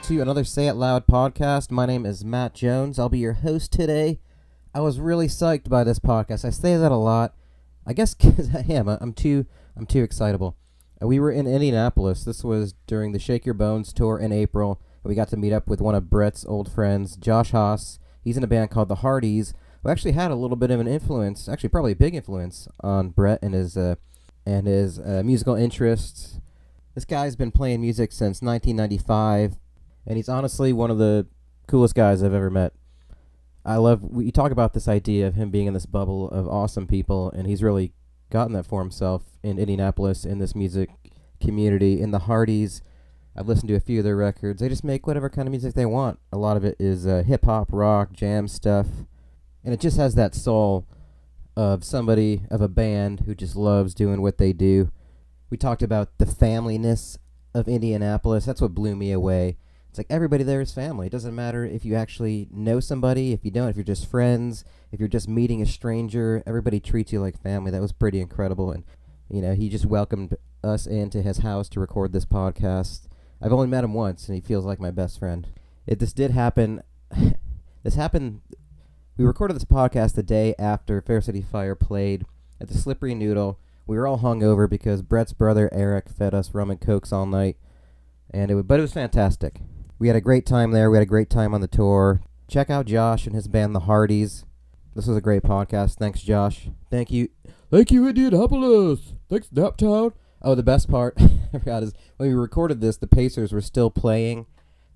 to another Say It Loud podcast. My name is Matt Jones. I'll be your host today. I was really psyched by this podcast. I say that a lot. I guess because I am. I'm too excitable. We were in Indianapolis. This was during the Shake Your Bones tour in April. We got to meet up with one of Brett's old friends, Josh Hause. He's in a band called the Hardees, who actually had a little bit of an influence, actually probably a big influence on Brett and his musical interests. This guy's been playing music since 1995, and he's honestly one of the coolest guys I've ever met. You talk about this idea of him being in this bubble of awesome people, and he's really gotten that for himself in Indianapolis, in this music community, in the Hardees. I've listened to a few of their records. They just make whatever kind of music they want. A lot of it is hip-hop, rock, jam stuff, and it just has that soul of a band who just loves doing what they do. We talked about the familyness of Indianapolis. That's what blew me away. It's like everybody there is family. It doesn't matter if you actually know somebody, if you don't, if you're just friends, if you're just meeting a stranger, everybody treats you like family. That was pretty incredible. And, he just welcomed us into his house to record this podcast. I've only met him once, and he feels like my best friend. This did happen. This happened. We recorded this podcast the day after Fair City Fire played at the Slippery Noodle. We were all hungover because Brett's brother Eric fed us rum and cokes all night, but it was fantastic. We had a great time there. We had a great time on the tour. Check out Josh and his band, the Hardees. This was a great podcast. Thanks, Josh. Thank you, Indianapolis. Thanks, Naptown. Oh, the best part I forgot is when we recorded this, the Pacers were still playing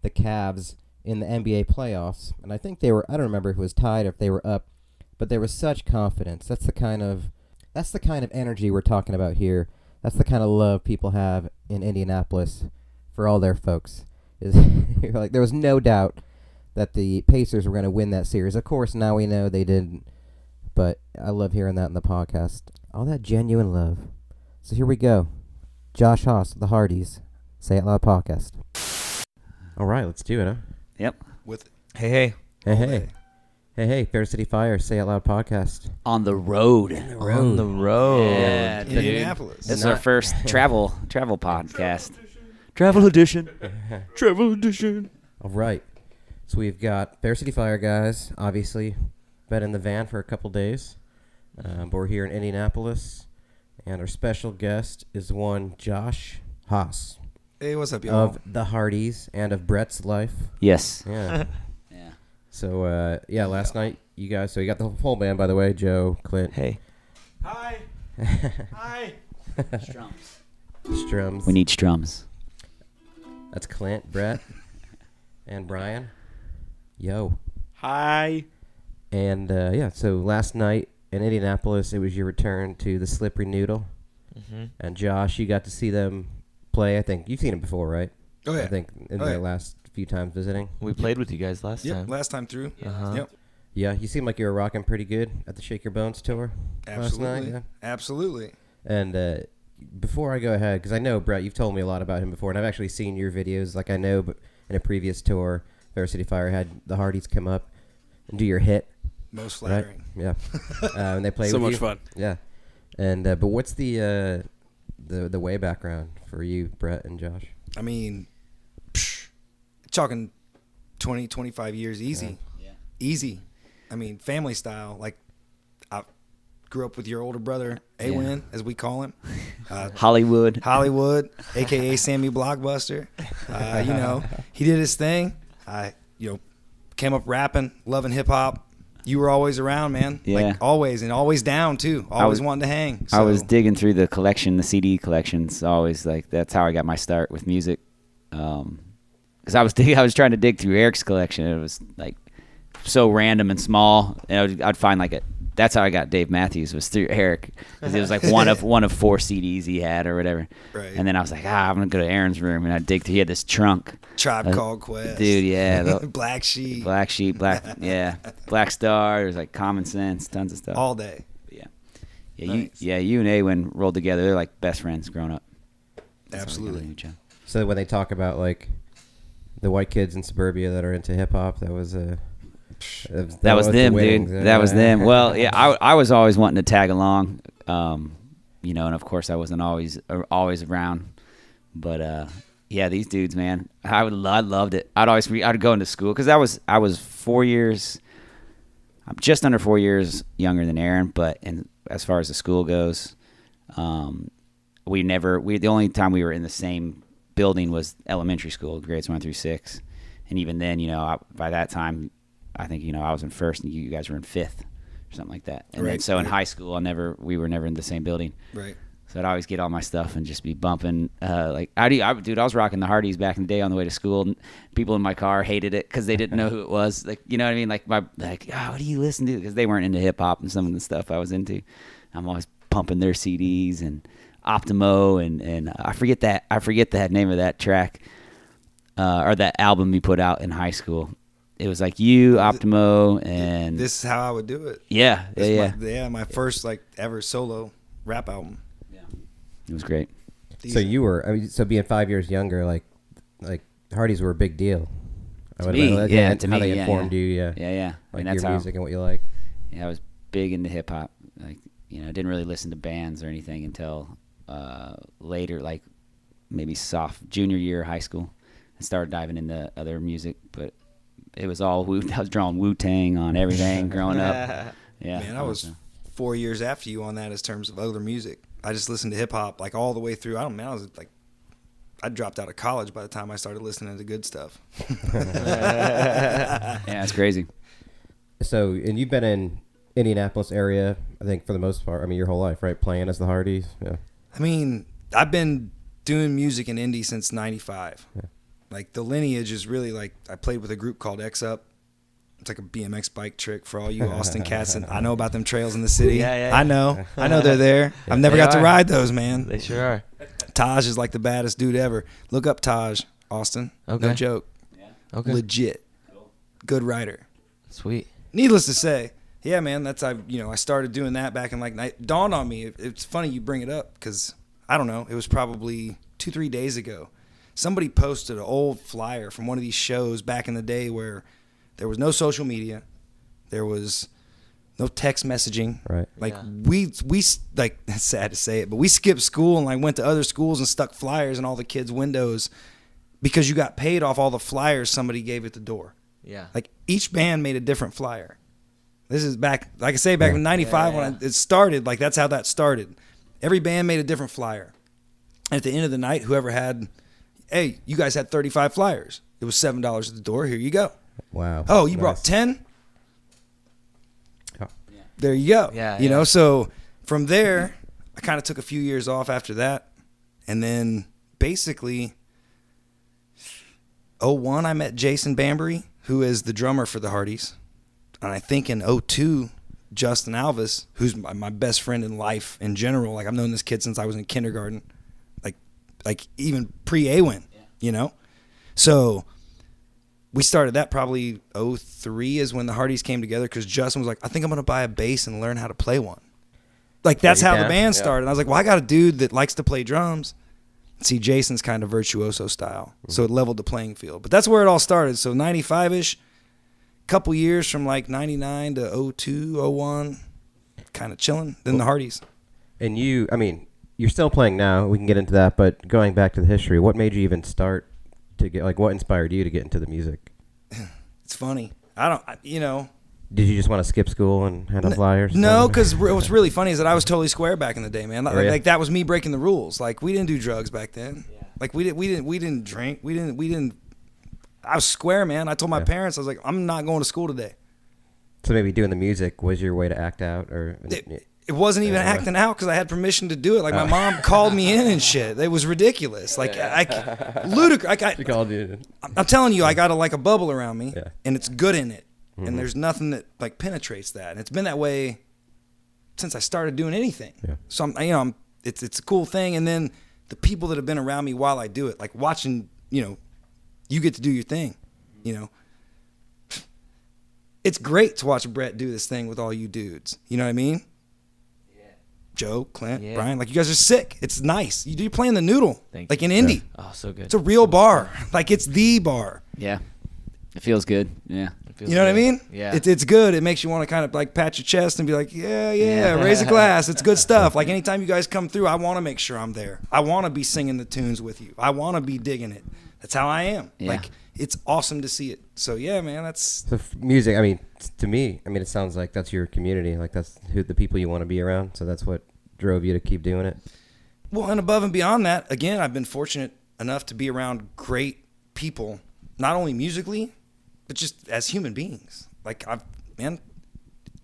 the Cavs in the NBA playoffs, and I think I don't remember if it was tied or if they were up, but there was such confidence. That's the kind of energy we're talking about here. That's the kind of love people have in Indianapolis for all their folks. There was no doubt that the Pacers were going to win that series. Of course, now we know they didn't, but I love hearing that in the podcast. All that genuine love. So here we go. Josh Hause, the Hardees, Say It Loud podcast. All right, let's do it, huh? Yep. Hey. Hey, Fair City Fire, Say It Loud podcast. On the road. On the road. Yeah, dude. Indianapolis. This is our first travel podcast. Travel edition. All right. So we've got Fair City Fire guys, obviously, been in the van for a couple days. But we're here in Indianapolis, and our special guest is one Josh Hause. Hey, what's up, y'all? Of the Hardees and of Brett's life. Yes. Yeah. Yeah. So, last night, you guys, so you got the whole band, by the way, Joe, Clint. Hey. Hi. Hi. Strums. We need strums. That's Clint, Brett, and Brian. Yo. Hi. And, so last night in Indianapolis, it was your return to the Slippery Noodle. Mm-hmm. And Josh, you got to see them play. I think you've seen them before, right? Oh, yeah. I think in the last few times visiting. We played with you guys last time. Last time through. Uh-huh. Yep. Yeah, you seem like you were rocking pretty good at the Shake Your Bones tour last night. Yeah. Absolutely. And before I go ahead, because I know, Brett, you've told me a lot about him before, and I've actually seen your videos. Like I know, but in a previous tour, Fair City Fire had the Hardees come up and do your hit. Most flattering. Right? Yeah. And they play So with you. much fun. Yeah. And but what's the way background for you, Brett and Josh? I mean, talking 20, 25 years easy. Yeah. Easy. I mean, family style. Like, I grew up with your older brother, A-Win, as we call him. Hollywood, a.k.a. Sammy Blockbuster. He did his thing. I, came up rapping, loving hip-hop. You were always around, man. Yeah. Like, always, and always down, too. Always wanting to hang. So. I was digging through the collection, the CD collections. Always that's how I got my start with music. Because I was trying to dig through Eric's collection. It was like so random and small, and I'd find that's how I got Dave Matthews, was through Eric, because it was like one of 4 CDs he had or whatever. Right. And then I was like, I'm gonna go to Aaron's room, and I dig through. He had this trunk. Tribe Called Quest. Dude, yeah. Black Sheep. Black Star. There's like Common Sense, tons of stuff. All day. Yeah. Nice. You and A-Win rolled together. They're like best friends growing up. That's Absolutely. how we got to know each other. So when they talk about like the white kids in suburbia that are into hip hop, that was them, dude. That was them. Well, yeah, I was always wanting to tag along, and of course I wasn't always around, but Yeah, these dudes, man. I loved it. I'd go into school because I was 4 years. I'm just under 4 years younger than Aaron, but as far as the school goes, the only time we were in the same building was elementary school, grades 1 through 6, and even then, by that time, I think I was in first and you guys were in fifth or something like that. And then so in high school, we were never in the same building. Right. So I'd always get all my stuff and just be bumping. I was rocking the Hardees back in the day on the way to school. And people in my car hated it because they didn't know who it was. Like, you know what I mean? What do you listen to? Because they weren't into hip hop and some of the stuff I was into. I'm always pumping their CDs and Optimo and I forget that name of that track or that album you put out in high school. It was like you, Optimo, and This Is How I Would Do It. Yeah. My first ever solo rap album. It was great. So you were, so being 5 years younger, like Hardees were a big deal. To me, how they informed you, Yeah. Like that's your music and what you like. Yeah, I was big into hip hop. Like, didn't really listen to bands or anything until later, like maybe junior year of high school. I started diving into other music, but it was all I was drawing Wu-Tang on everything growing up. Yeah, man, I was 4 years after you on that as terms of other music. I just listened to hip hop like all the way through. I dropped out of college by the time I started listening to good stuff. Yeah, it's crazy. So, and you've been in Indianapolis area, I think for the most part. Your whole life, right? Playing as the Hardees. Yeah. I've been doing music in Indy since '95. Yeah. Like the lineage is really I played with a group called X Up. It's like a BMX bike trick for all you Austin cats, and I know about them trails in the city. Yeah. I know they're there. I've never got to ride those, man. They sure are. Taj is like the baddest dude ever. Look up Taj, Austin. Okay. No joke. Yeah. Okay. Legit. Cool. Good rider. Sweet. Needless to say, yeah, man. I started doing that back in night. Dawned on me. It's funny you bring it up because I don't know. It was probably 2-3 days ago. Somebody posted an old flyer from one of these shows back in the day where there was no social media, there was no text messaging. Right. We it's sad to say it, but we skipped school and went to other schools and stuck flyers in all the kids' windows because you got paid off all the flyers somebody gave at the door. Yeah. Each band made a different flyer. This is back, like I say, back in '95 when it started. That's how that started. Every band made a different flyer. And at the end of the night, whoever had, hey, you guys had 35 flyers. It was $7 at the door. Here you go. Wow. Oh, you brought 10? Oh. There you go. Yeah. So from there, I kind of took a few years off after that. And then basically, 2001, I met Jason Bambury, who is the drummer for the Hardees. And I think in 2002, Justin Alvis, who's my best friend in life in general. I've known this kid since I was in kindergarten, like even pre-AWIN, So we started that probably 2003 is when the Hardees came together because Justin was like, I think I'm going to buy a bass and learn how to play one. That's how the band started. And I was like, well, I got a dude that likes to play drums. See, Jason's kind of virtuoso style. So it leveled the playing field. But that's where it all started. So 95-ish, couple years from 99 to 2002, 2001, kind of chilling. Then the Hardees. And you're still playing now. We can get into that. But going back to the history, what made you even start to get, what inspired you to get into the music? It's funny. Did you just want to skip school and handle flyers? No, because what's really funny is that I was totally square back in the day, man. That was me breaking the rules. We didn't do drugs back then. Yeah. We didn't drink. We didn't. I was square, man. I told my parents, I was like, I'm not going to school today. So maybe doing the music was your way to act out, or it wasn't even acting out because I had permission to do it. My mom called me in and shit. It was ridiculous. Ludicrous. She called you. I'm telling you, I got a bubble around me, yeah. And it's good in it. Mm-hmm. And there's nothing that penetrates that. And it's been that way since I started doing anything. Yeah. So it's a cool thing. And then the people that have been around me while I do it, watching, you get to do your thing, It's great to watch Brett do this thing with all you dudes. You know what I mean? Yeah. Joe, Clint, Brian, you guys are sick. It's nice. You're playing the noodle, Thank you. In Indy. Oh, so good. It's a real bar. It's the bar. Yeah. It feels good. Yeah. You know what I mean? Yeah. It's good. It makes you want to kind of like pat your chest and be like, yeah, raise a glass. It's good stuff. Like anytime you guys come through, I want to make sure I'm there. I want to be singing the tunes with you. I want to be digging it. That's how I am. Yeah. Like it's awesome to see it. So yeah, man, that's So music, I mean, to me, I mean, it sounds like that's your community. Like that's who the people you want to be around. So that's what drove you to keep doing it. well, and above and beyond that, again, I've been fortunate enough to be around great people, not only musically, but just as human beings. Like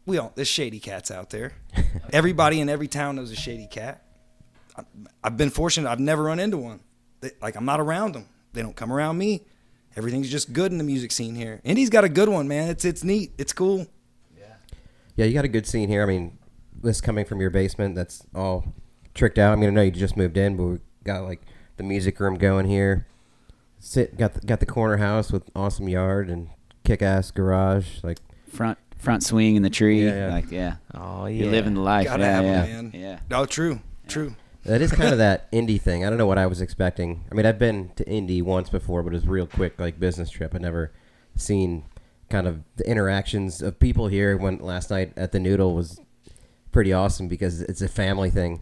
there's shady cats out there. Everybody in every town knows a shady cat. I've been fortunate. I've never run into one. I'm not around them. They don't come around me. Everything's just good in the music scene here. Indy's got a good one, man. It's neat. It's cool. Yeah, you got a good scene here. I mean, this coming from your basement, that's all tricked out. I mean, I know you just moved in, but we got like the music room going here. Got the corner house with awesome yard and kick-ass garage. Like Front swing in the tree. Yeah. Like, yeah. Oh, yeah. You're living the life. Gotta Yeah, have yeah. 'em, man. Yeah. Oh, true. that is kind of that indie thing. I don't know what I was expecting. I mean, I've been to Indy once before, but it was a real quick like business trip. I'd never seen kind of the interactions of people here. When last night at the Noodle was pretty awesome because it's a family thing.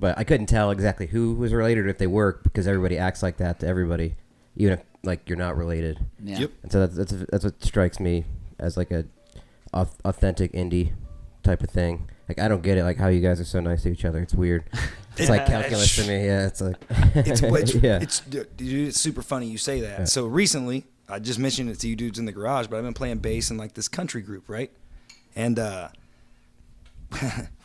But I couldn't tell exactly who was related or if they work because everybody acts like that to everybody, even if like you're not related. Yeah. Yep. And so that's what strikes me as like a authentic indie type of thing. Like I don't get it, like how you guys are so nice to each other. It's weird. It's like calculus to me. Yeah, it's like It's super funny you say that. Yeah. So recently, I just mentioned it to you dudes in the garage, but I've been playing bass in like this country group, right? And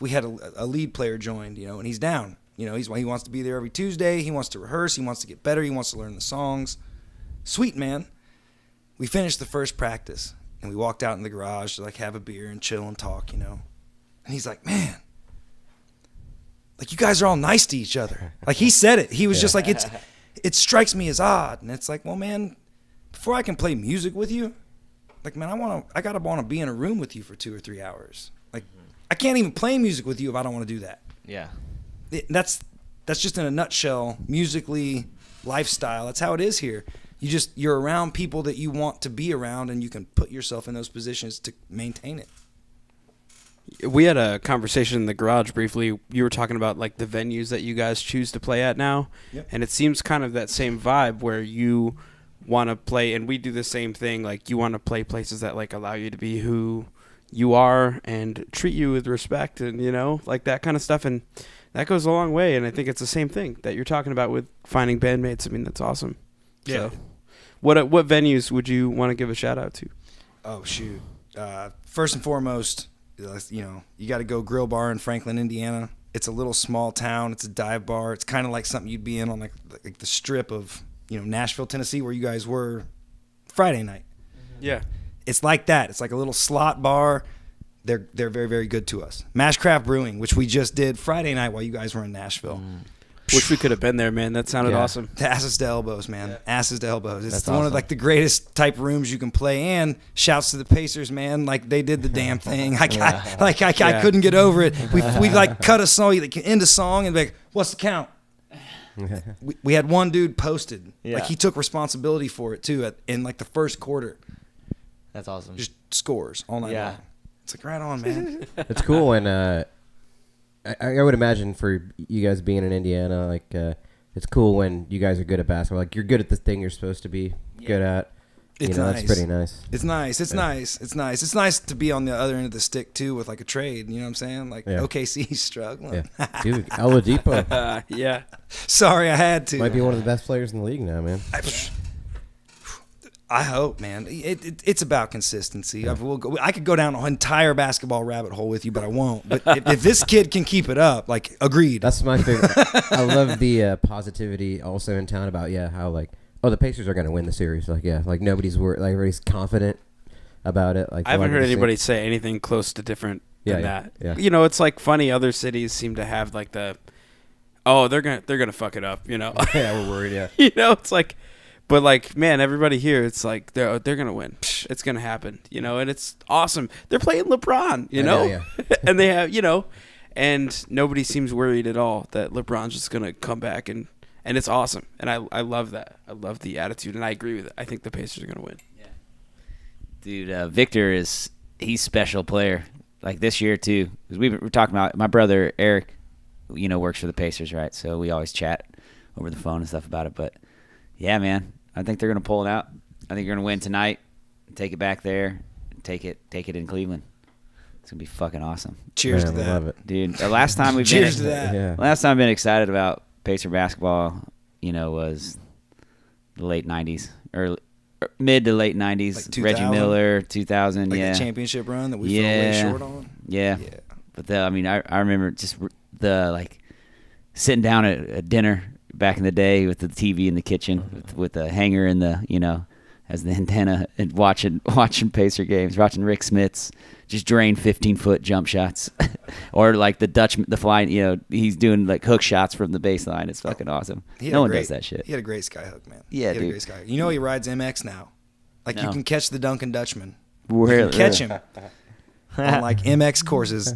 we had a lead player joined, and he's down. He wants to be there every Tuesday. He wants to rehearse. He wants to get better. He wants to learn the songs. Sweet, man. We finished the first practice, and we walked out in the garage to like have a beer and chill and talk, And he's like, man, like you guys are all nice to each other. Like he said it. He was just like, it strikes me as odd. And it's like, well, man, before I can play music with you, like, man, I gotta want to be in a room with you for 2 or 3 hours. Like, I can't even play music with you if I don't want to do that. Yeah. That's just in a nutshell, musically, lifestyle. That's how it is here. You're around people that you want to be around, and you can put yourself in those positions to maintain it. We had a conversation in the garage briefly. You were talking about like the venues that you guys choose to play at now. Yep. And it seems kind of that same vibe where you want to play, and we do the same thing. Like you want to play places that like allow you to be who you are and treat you with respect and, like that kind of stuff. And that goes a long way. And I think it's the same thing that you're talking about with finding bandmates. I mean, that's awesome. Yeah. So, what venues would you want to give a shout out to? Oh, shoot. First and foremost, you got to go Grill Bar in Franklin, Indiana. It's a little small town. It's a dive bar. It's kind of like something you'd be in on like the strip of, Nashville, Tennessee, where you guys were Friday night. Yeah. It's like that. It's like a little slot bar. They're very, very good to us. Mashcraft Brewing, which we just did Friday night while you guys were in Nashville. Wish we could have been there, man. That sounded awesome. The asses to elbows, man. Yeah. Asses to elbows. It's That's one of awesome. like the greatest type rooms you can play. And shouts to the Pacers, man. Like they did the damn thing. I couldn't get over it. We like cut a song, like end a song, and be like, what's the count? we had one dude posted. Yeah. Like he took responsibility for it too. In like the first quarter, That's awesome. just scores all night long. It's like right on, man. it's cool, and I would imagine for you guys being in Indiana, like it's cool when you guys are good at basketball. Like you're good at the thing you're supposed to be good at. It's That's nice. pretty nice. It's nice. It's nice. It's nice. It's nice to be on the other end of the stick too with like a trade. You know what I'm saying? Like OKC's struggling. Yeah, dude, Oladipo Yeah. Sorry, I had to. might be one of the best players in the league now, man. I hope, man. It's about consistency. I could go down an entire basketball rabbit hole with you, but I won't. But if this kid can keep it up, like, agreed. That's my favorite. I love the positivity also in town about how like the Pacers are gonna win the series. Like like nobody's worried. Like everybody's confident about it. Like I haven't heard anybody say anything close to different than that. Yeah. It's like funny. Other cities seem to have like they're gonna fuck it up. Yeah, we're worried. Yeah. It's like. But like, man, everybody here, it's like they're gonna win. It's gonna happen, and it's awesome. They're playing LeBron, Yeah. and they have, and nobody seems worried at all that LeBron's just gonna come back and it's awesome. And I love that. I love the attitude, and I agree with it. I think the Pacers are gonna win. Dude, Victor he's special player. Like this year too, because we were talking about my brother Eric, works for the Pacers, right? So we always chat over the phone and stuff about it. But yeah, man, I think they're gonna pull it out. I think they're gonna win tonight, take it back there, and take it in Cleveland. It's gonna be fucking awesome. Cheers to that, love it. Dude. The last time we've Cheers to that. Yeah. Last time I've been excited about Pacer basketball, was the late '90s, mid to late '90s. Like 2000? Reggie Miller, 2000, Like yeah. the championship run that we fell way short on. Yeah. But I remember just the sitting down at dinner back in the day with the TV in the kitchen with the hanger and the as the antenna and watching Pacer games, watching Rick Smits just drain 15-foot jump shots, or like the flying, he's doing like hook shots from the baseline. It's fucking awesome. No one does that shit. He had a great skyhook, man. Yeah, he had a great skyhook. He rides MX now. Like you No. can catch the Duncan Dutchman. Really? You can catch him on like MX courses.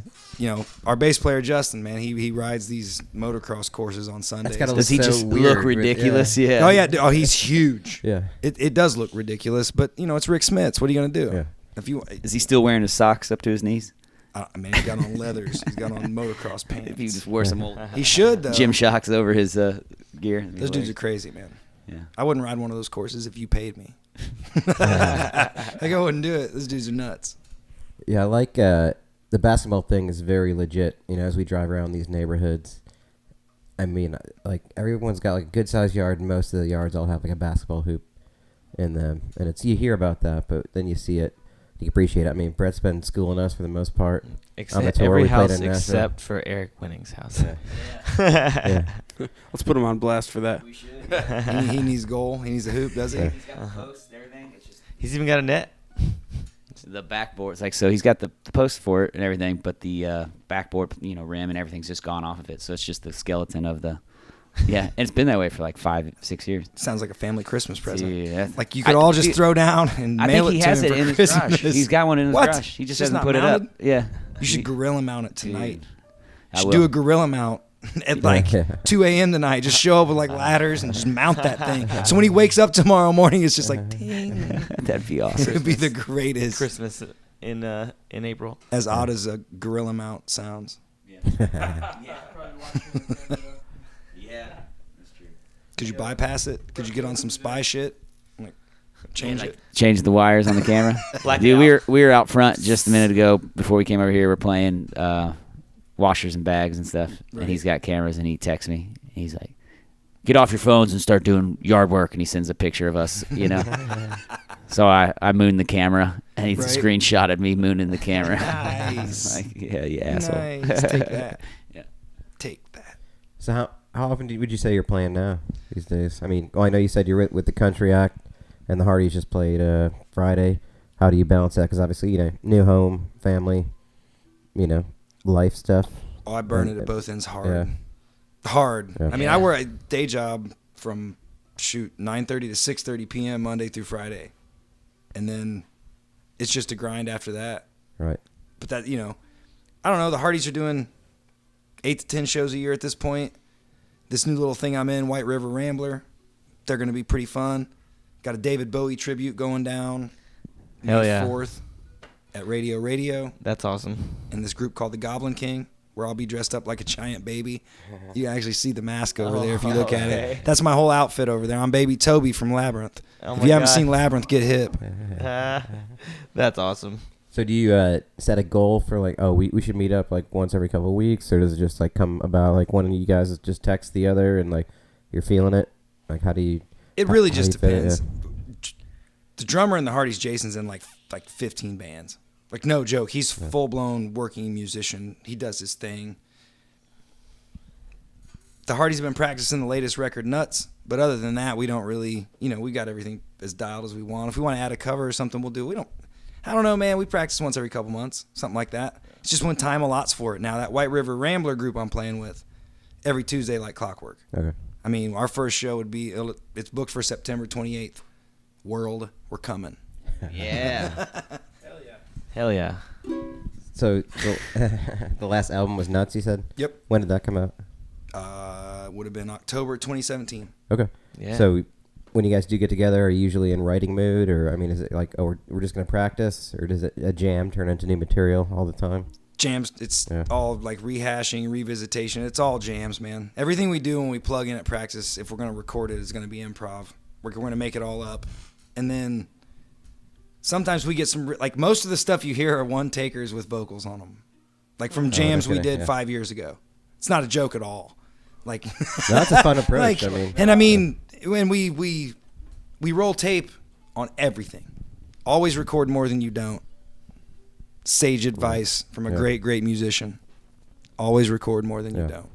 Our bass player Justin, man, he rides these motocross courses on Sundays. gotta Does he so just weird look with- ridiculous? yeah. Yeah. Oh yeah, oh he's huge. Yeah. It does look ridiculous, but it's Rick Smits. What are you gonna do? Yeah. If you, Is he still wearing his socks up to his knees? man, he's got on leathers. He's got on motocross pants. If he just wore some old He should though. gym shocks over his gear. Those dudes are crazy, man. Yeah. I wouldn't ride one of those courses if you paid me. I wouldn't do it. Those dudes are nuts. Yeah, I like the basketball thing is very legit. As we drive around these neighborhoods, I mean, like everyone's got like a good sized yard, and most of the yards all have like a basketball hoop in them, and you hear about that, but then you see it, you appreciate it. I mean, Brett's been schooling us for the most part. on the Except tour. every We played house in Nashville. except for Eric Winning's house. Yeah. Let's put him on blast for that. We should. He needs goal. He needs a hoop, does he? Yeah. He's got the posts and everything. It's just He's even got a net. the backboard. It's like, so he's got the post for it and everything, but the backboard, rim and everything's just gone off of it. So it's just the skeleton of the. Yeah, and it's been that way for like 5-6 years. Sounds like a family Christmas present. Dude, Like you could all just throw down and I mail think it he to has him it for in his Christmas. garage. He's got one in his What? garage. He just It's hasn't not put it mounted? up. Yeah. You should gorilla mount it tonight. Dude, You I should will. do a gorilla mount at like 2 a.m. tonight. Just show up with like ladders and just mount that thing. So when he wakes up tomorrow morning, it's just like ding. That'd be It awesome. would be the greatest. Christmas in April. As odd as a gorilla mount sounds. Yeah. That's true. Could you bypass it? Could you get on some spy shit? Like change it. Change the wires on the camera. Black Dude, it out. we were out front just a minute ago before we came over here. We're playing washers and bags and stuff, Right. and he's got cameras, and he texts me. He's like, "Get off your phones and start doing yard work," and he sends a picture of us, So I mooned the camera, and he Right. screenshotted me mooning the camera. Nice. Like, yeah, you asshole. Nice. Take that. Yeah. Take that. So how often would you say you're playing now these days? I mean, I know you said you're with the Country Act, and the Hardees just played Friday. How do you balance that? Because obviously, new home, family, life stuff. Oh, I burn it at both ends hard. Yeah. Hard. Yeah. I mean, I work a day job from 9:30 to 6:30 p.m. Monday through Friday, and then it's just a grind after that. Right. But that, I don't know. The Hardees are doing 8 to 10 shows a year at this point. This new little thing I'm in, White River Rambler, they're going to be pretty fun. Got a David Bowie tribute going down Hell May yeah. 4th at Radio, That's awesome. and this group called the Goblin King, where I'll be dressed up like a giant baby. You can actually see the mask over there if you look at okay. it. That's my whole outfit over there. I'm baby Toby from Labyrinth. Oh If my you haven't God. seen Labyrinth, get hip. That's awesome. So do you set a goal for like, we should meet up like once every couple of weeks, or does it just like come about like one of you guys just text the other and like you're feeling it? Like how do you? It really how just do you fit it, depends. The drummer in the Hardees, Jason's in like 15 bands. Like no joke, he's full blown working musician. He does his thing. The Hardees have been practicing the latest record nuts, but other than that, we don't really, we got everything as dialed as we want. If we want to add a cover or something, we'll do. I don't know, man. We practice once every couple months, something like that. It's just when time allots for it. Now that White River Rambler group I'm playing with, every Tuesday like clockwork. Okay. I mean, our first show would be, it's booked for September 28th. World, we're coming. Yeah. Hell yeah. So the last album was Nuts, you said? Yep. When did that come out? Would have been October 2017. Okay. Yeah. So when you guys do get together, are you usually in writing mood, or I mean, is it like, oh, we're just gonna practice, or does it a jam turn into new material all the time? Jams, it's all like rehashing, revisitation. It's all jams, man. Everything we do when we plug in at practice, if we're going to record it, is going to be improv. We're going to make it all up. And then sometimes we get some, like most of the stuff you hear are one takers with vocals on them. Like from jams we did 5 years ago. It's not a joke at all. Like No, that's a fun approach. like, I mean, when we roll tape on everything. Always record more than you don't. Sage advice from a great musician. Always record more than you don't.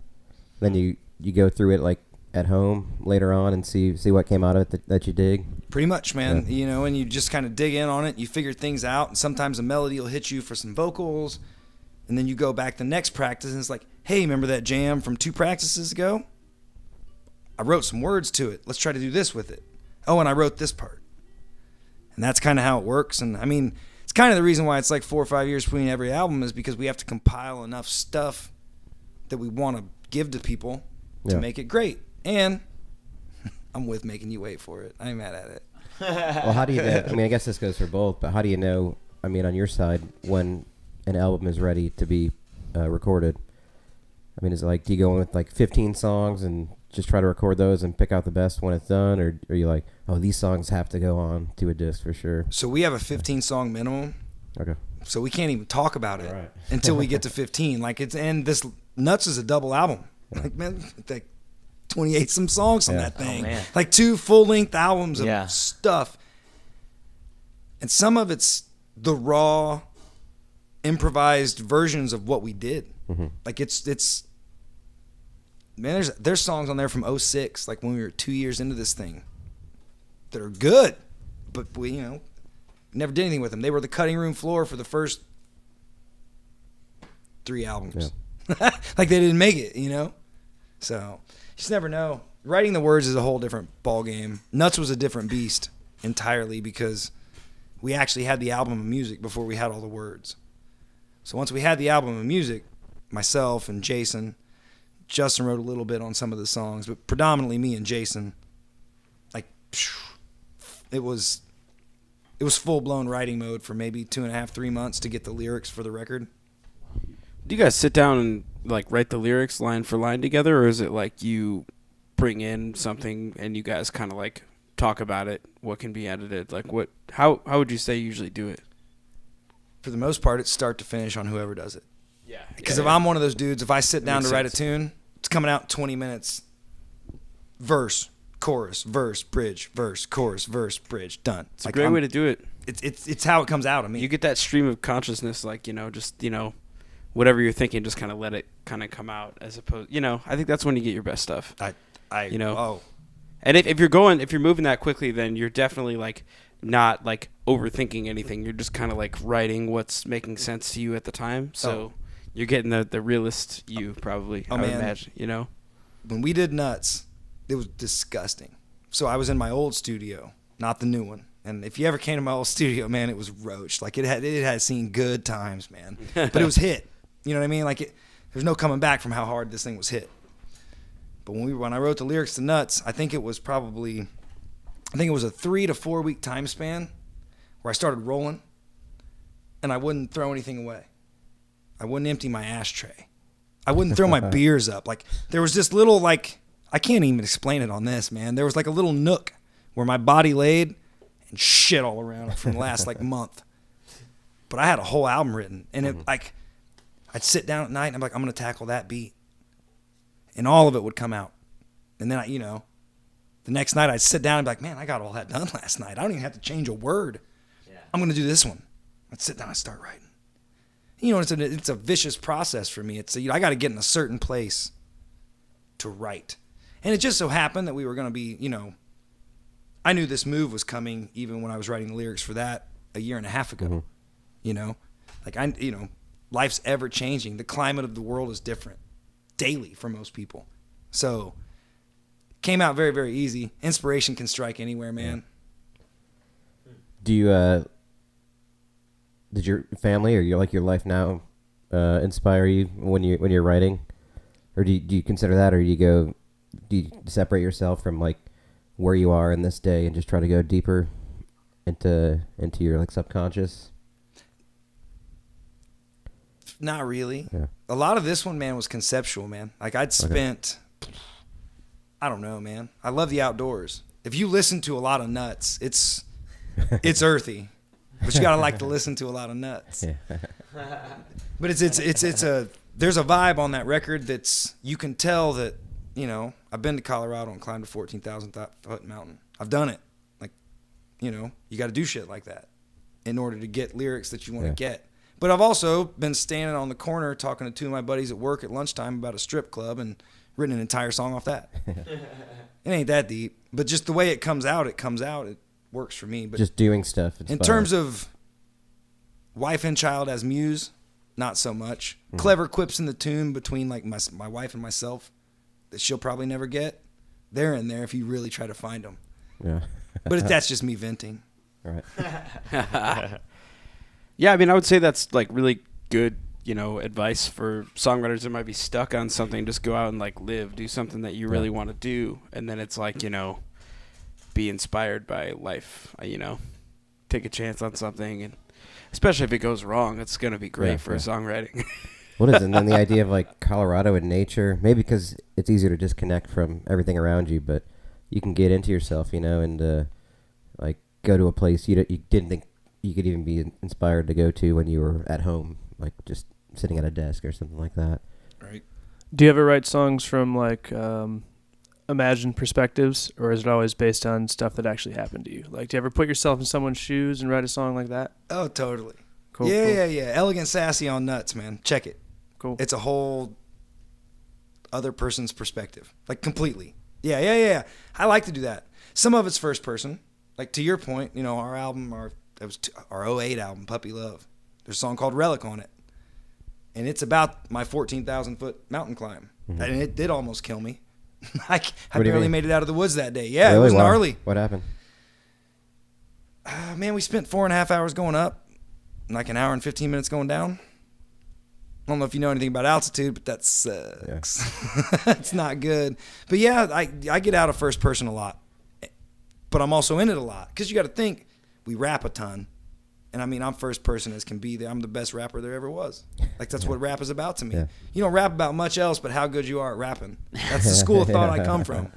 Then you go through it like at home later on and see what came out of it that you dig. Pretty much, man. You know, and you just kind of dig in on it. You figure things out, and sometimes a melody will hit you for some vocals, and then you go back the next practice, and it's like, hey, remember that jam from 2 practices ago? I wrote some words to it. Let's try to do this with it. Oh, and I wrote this part. And that's kind of how it works. And I mean, it's kind of the reason why it's like 4 or 5 years between every album, is because we have to compile enough stuff that we want to give to people to make it great. And I'm with making you wait for it. I ain't mad at it. Well, how do you know? I mean, I guess this goes for both, but how do you know, I mean, on your side, when an album is ready to be recorded? I mean, is it like, do you go in with like 15 songs and just try to record those and pick out the best when it's done, or are you like, oh, these songs have to go on to a disc for sure? So we have a 15 song minimum. Okay. So we can't even talk about it until we get to 15. Like and this Nuts is a double album. Like, man, like 28 some songs on that thing. man. Like 2 full-length albums of stuff. And some of it's the raw improvised versions of what we did. Mm-hmm. Like it's man, there's songs on there from 06, like when we were 2 years into this thing, that are good, but we, never did anything with them. They were the cutting room floor for the first 3 albums. Like they didn't make it, So you just never know. Writing the words is a whole different ball game. Nuts was a different beast entirely, because we actually had the album of music before we had all the words. So once we had the album of music, myself and Justin wrote a little bit on some of the songs, but predominantly me and Jason. Like, it was full-blown writing mode for maybe 2.5, 3 months to get the lyrics for the record. Do you guys sit down and like write the lyrics line for line together, or is it like you bring in something and you guys kind of like talk about it, what can be edited? Like how would you say you usually do it? For the most part, it's start to finish on whoever does it. Yeah. Because if I'm one of those dudes, if I sit down to write a tune, it's coming out in 20 minutes. Verse, chorus, verse, bridge, verse, chorus, verse, bridge, done. It's a great way to do it. It's how it comes out of me. You get that stream of consciousness, like, whatever you're thinking, just kind of let it kind of come out, as opposed, I think that's when you get your best stuff. And if you're moving that quickly, then you're definitely like not like overthinking anything. You're just kind of like writing what's making sense to you at the time. So you're getting the realist you, probably. I would imagine, When we did Nuts, it was disgusting. So I was in my old studio, not the new one. And if you ever came to my old studio, man, it was roached. Like it had seen good times, man. But it was hit. You know what I mean? Like there's no coming back from how hard this thing was hit. But when I wrote the lyrics to Nuts, I think it was a 3 to 4 week time span where I started rolling, and I wouldn't throw anything away. I wouldn't empty my ashtray. I wouldn't throw my beers up. Like there was this little, like, I can't even explain it on this, man. There was like a little nook where my body laid and shit all around it for the last like month. But I had a whole album written, and it like I'd sit down at night and I'm like, I'm gonna tackle that beat, and all of it would come out. And then the next night I'd sit down and be like, man, I got all that done last night. I don't even have to change a word. Yeah. I'm gonna do this one. I'd sit down and start writing. It's a vicious process for me. I got to get in a certain place to write. And it just so happened that we were going to be, I knew this move was coming even when I was writing the lyrics for that a year and a half ago. Life's ever changing. The climate of the world is different daily for most people. So it came out very, very easy. Inspiration can strike anywhere, man. Do you, did your family or your life now inspire you when you're writing, or do you consider that, or do you separate yourself from like where you are in this day and just try to go deeper into your like subconscious? Not really. Yeah. A lot of this one, man, was conceptual, man. Like I'd spent, I don't know, man. I love the outdoors. If you listen to a lot of nuts, it's earthy, but you gotta like to listen to a lot of nuts. Yeah. But it's there's a vibe on that record that's, you can tell that, you know, I've been to Colorado and climbed a 14,000 foot mountain. I've done it. Like, you know, you got to do shit like that in order to get lyrics that you want to get. But I've also been standing on the corner talking to two of my buddies at work at lunchtime about a strip club and written an entire song off that. It ain't that deep, but just the way it comes out. It works for me. But just doing stuff. in terms of wife and child as muse, not so much. Clever quips in the tune between like my wife and myself that she'll probably never get. They're in there if you really try to find them. Yeah. But that's just me venting. All right. Yeah, I mean, I would say that's like really good, you know, advice for songwriters that might be stuck on something. Just go out and like live, do something that you really want to do, and then it's like, you know, be inspired by life. You know, take a chance on something, and especially if it goes wrong, it's gonna be great for songwriting. What is it? And then the idea of like Colorado and nature, maybe because it's easier to disconnect from everything around you, but you can get into yourself, you know, and like go to a place you didn't think you could even be inspired to go to when you were at home, like just sitting at a desk or something like that. Right. Do you ever write songs from like imagined perspectives, or is it always based on stuff that actually happened to you? Like, do you ever put yourself in someone's shoes and write a song like that? Oh, totally. Cool. Yeah. Elegant Sassy on Nuts, man. Check it. Cool. It's a whole other person's perspective, like completely. Yeah. I like to do that. Some of it's first person. Like to your point, you know, our album, our 08 album, Puppy Love. There's a song called Relic on it. And it's about my 14,000 foot mountain climb. And it did almost kill me. I barely made it out of the woods that day. Yeah, really? It was gnarly. What happened? Man, we spent 4.5 hours going up, and like an hour and 15 minutes going down. I don't know if you know anything about altitude, but that sucks. It's not good. But yeah, I get out of first person a lot. But I'm also in it a lot. Because you got to think, we rap a ton. And I mean, I'm first person as can be. I'm the best rapper there ever was. Like, that's what rap is about to me. Yeah. You don't rap about much else but how good you are at rapping. That's the school of thought I come from.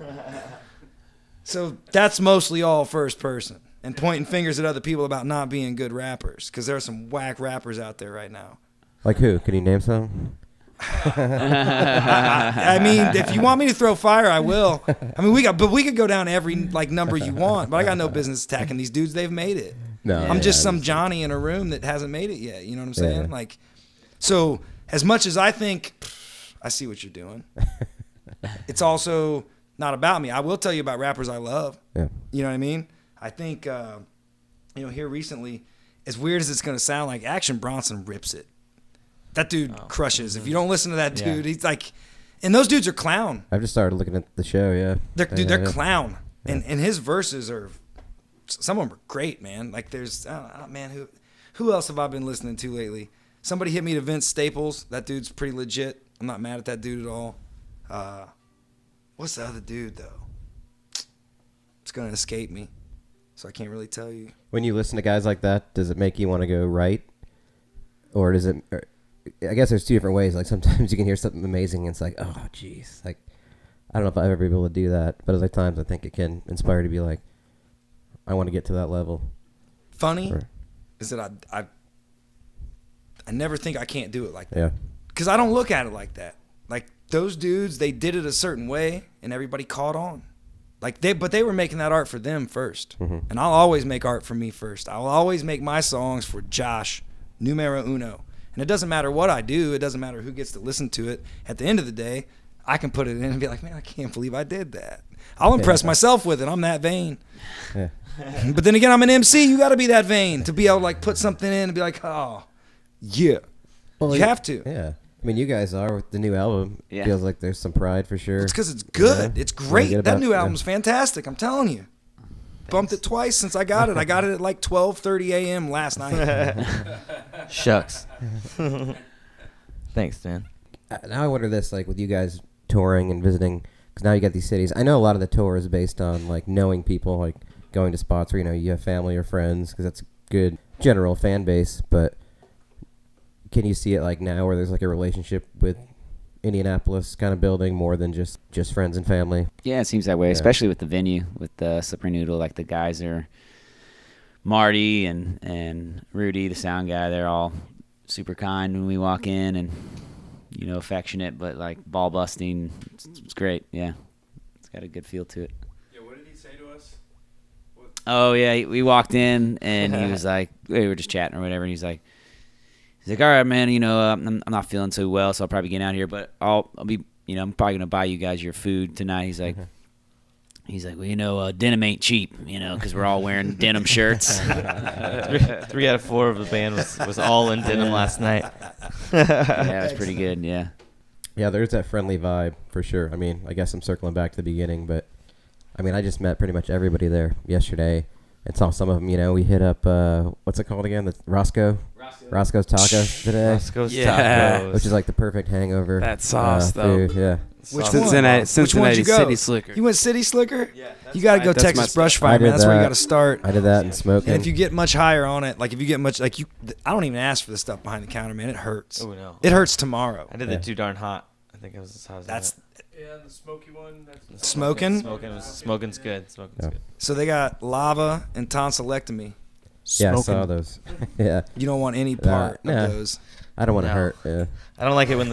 So that's mostly all first person. And pointing fingers at other people about not being good rappers. Because there are some whack rappers out there right now. Like who? Can you name some? I mean, if you want me to throw fire, I will. I mean, we could go down every like number you want, but I got no business attacking these dudes. They've made it. No, I'm just some Johnny in a room that hasn't made it yet. You know what I'm saying? Yeah. Like, so as much as I think, I see what you're doing. It's also not about me. I will tell you about rappers I love. Yeah. You know what I mean? I think, here recently, as weird as it's going to sound, like Action Bronson rips it. That dude crushes. If you don't listen to that dude, he's like, and those dudes are clown. I've just started looking at the show. Yeah, They're clown, and his verses are, some of them are great, man. Like there's, man, who else have I been listening to lately? Somebody hit me to Vince Staples. That dude's pretty legit. I'm not mad at that dude at all. What's the other dude though? It's gonna escape me, so I can't really tell you. When you listen to guys like that, does it make you want to go write, or does it? I guess there's two different ways. Like sometimes you can hear something amazing and it's like, oh, geez. Like, I don't know if I'll ever be able to do that. But other times I think it can inspire to be like, I want to get to that level. Funny is that I never think I can't do it like that. Yeah. Because I don't look at it like that. Like those dudes, they did it a certain way and everybody caught on. Like but they were making that art for them first. Mm-hmm. And I'll always make art for me first. I'll always make my songs for Josh, numero uno. And it doesn't matter what I do. It doesn't matter who gets to listen to it. At the end of the day, I can put it in and be like, man, I can't believe I did that. I'll impress myself with it. I'm that vain. Yeah. But then again, I'm an MC. You got to be that vain to be able to like put something in and be like, oh, yeah. Well, you have to. Yeah. I mean, you guys are with the new album. Yeah. Feels like there's some pride for sure. It's because it's good. It's great. That new album's fantastic. I'm telling you. Bumped it twice since I got it. I got it at like 12:30 a.m. last night. Shucks. Thanks, man. Now I wonder this, like with you guys touring and visiting Because now you got these cities. I know a lot of the tour is based on like knowing people, like going to spots where you have family or friends, because that's a good general fan base. But can you see it like now where there's like a relationship with Indianapolis kind of building more than just friends and family? Yeah, it seems that way, especially with the venue, with the Slippery Noodle. Like the guys are Marty and Rudy, the sound guy. They're all super kind when we walk in, and affectionate, but like ball busting. It's great. Yeah, it's got a good feel to it. Yeah, what did he say to us? Oh yeah, we walked in and he was like, we were just chatting or whatever, and he's like, all right, man, I'm not feeling so well, so I'll probably get out here, but I'll be, I'm probably gonna buy you guys your food tonight. He's like, well, denim ain't cheap, because we're all wearing denim shirts. 3 out of 4 of the band was all in denim last night. Yeah, it was pretty good. Yeah. Yeah, there's that friendly vibe for sure. I mean, I guess I'm circling back to the beginning, but I mean, I just met pretty much everybody there yesterday and saw some of them. We hit up what's it called again? The Roscoe's Tacos today. Roscoe's Yeah. Tacos. Which is like the perfect hangover. That sauce, though. food. Yeah. Which Cincinnati, one? Cincinnati Which one'd you go? City Slicker. You went City Slicker? Yeah, You got to go that's my Texas stuff. Brush I Fire, did man. That's where you that. got to start. I did that and smoking. And if you get much higher on it, like if you get much, like I don't even ask for the stuff behind the counter, man. It hurts. Oh no. It hurts tomorrow. I did the Too Darn Hot. I think it was how That's Yeah, the smoky one. That's smoking. Smoking's good. Smoking's Yeah. good. So they got lava and tonsillectomy. Yeah, I saw those. Yeah. You don't want any part Nah. of those. I don't want to No. hurt. Yeah. I don't like it when